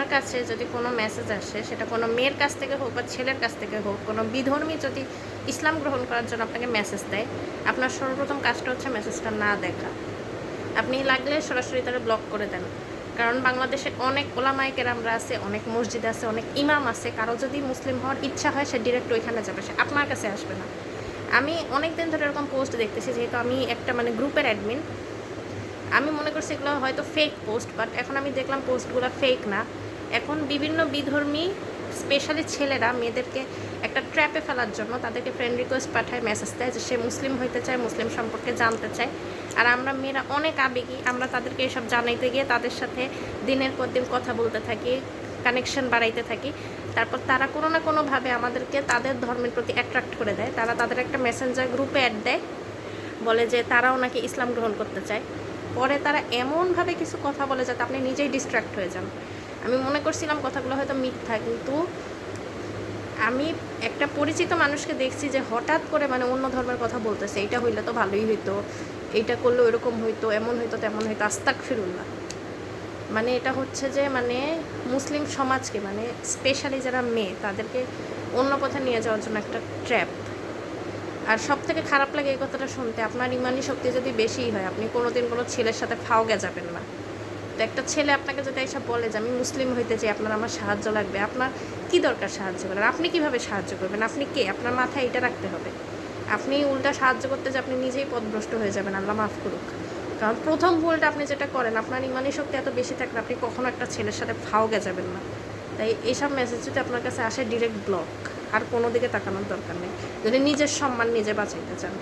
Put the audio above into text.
আপনার কাছে যদি কোনো মেসেজ আসে, সেটা কোনো মেয়ের কাছ থেকে হোক বা ছেলের কাছ থেকে হোক, কোনো বিধর্মী যদি ইসলাম গ্রহণ করার জন্য আপনাকে মেসেজ দেয়, আপনার সর্বপ্রথম কাজটা হচ্ছে মেসেজটা না দেখা। আপনি লাগলে সরাসরি তারা ব্লক করে দেন। কারণ বাংলাদেশে অনেক ওলামায়ে কেরামরা আছে, অনেক মসজিদ আছে, অনেক ইমাম আছে। কারো যদি মুসলিম হওয়ার ইচ্ছা হয়, সে ডিরেক্ট ওইখানে যাবে, সে আপনার কাছে আসবে না। আমি অনেক দিন ধরে এরকম পোস্ট দেখতেছি, যেহেতু আমি একটা গ্রুপের অ্যাডমিন। আমি মনে করছি এগুলো হয়তো ফেক পোস্ট, বাট এখন আমি দেখলাম পোস্টগুলো ফেক না। এখন বিভিন্ন বিধর্মী স্পেশালি ছেলেরা মেয়েদেরকে একটা ট্র্যাপে ফেলার জন্য তাদেরকে ফ্রেন্ড রিকোয়েস্ট পাঠায়, মেসেজ দেয় যে সে মুসলিম হইতে চায়, মুসলিম সম্পর্কে জানতে চায়। আর আমরা মেয়েরা অনেক আবেগী, আমরা তাদেরকে এসব জানাইতে গিয়ে তাদের সাথে দিনের পর দিন কথা বলতে থাকি, কানেকশন বাড়াইতে থাকি। তারপর তারা কোনো না কোনোভাবে আমাদেরকে তাদের ধর্মের প্রতি অ্যাট্রাক্ট করে দেয়। তারা তাদের একটা মেসেঞ্জার গ্রুপে অ্যাড দেয়, বলে যে তারাও নাকি ইসলাম গ্রহণ করতে চায়। পরে তারা এমনভাবে কিছু কথা বলে যাতে আপনি নিজেই ডিস্ট্র্যাক্ট হয়ে যান। আমি মনে করছিলাম কথাগুলো হয়তো মিথ্যা, কিন্তু আমি একটা পরিচিত মানুষকে দেখছি যে হঠাৎ করে অন্য ধর্মের কথা বলতেছে, এইটা হইলে তো ভালোই হইতো, এইটা করলে ওইরকম হইতো, এমন হইতো তেমন হইতো। আস্তাগফিরুল্লাহ। এটা হচ্ছে যে মুসলিম সমাজকে স্পেশালি যারা মেয়ে, তাদেরকে অন্য পথে নিয়ে যাওয়ার জন্য একটা ট্র্যাপ। আর সব থেকে খারাপ লাগে এই কথাটা শুনতে, আপনার ইমানি শক্তি যদি বেশিই হয়, আপনি কোনোদিন কোনো ছেলের সাথে ফাওগে যাবেন না। তো একটা ছেলে আপনাকে যদি এসব বলে যে আমি মুসলিম হইতে চাই, আপনার আমার সাহায্য লাগবে, আপনার কি দরকার সাহায্য করার? আপনি কিভাবে সাহায্য করবেন? আপনি কে? আপনার মাথায় এটা রাখতে হবে। আপনি উল্টা সাহায্য করতে যে আপনি নিজেই পথভ্রষ্ট হয়ে যাবেন, আল্লাহ মাফ করুক। কারণ প্রথম ভুলটা আপনি যেটা করেন, আপনার ইমানি শক্তি এত বেশি থাকলে আপনি কখনো একটা ছেলের সাথে ফাওগে যাবেন না। তাই এইসব মেসেজ যদি আপনার কাছে আসে, ডিরেক্ট ব্লক। আর কোনো দিকে তাকানোর দরকার নেই, যদি নিজের সম্মান নিজে বাঁচাইতে চান।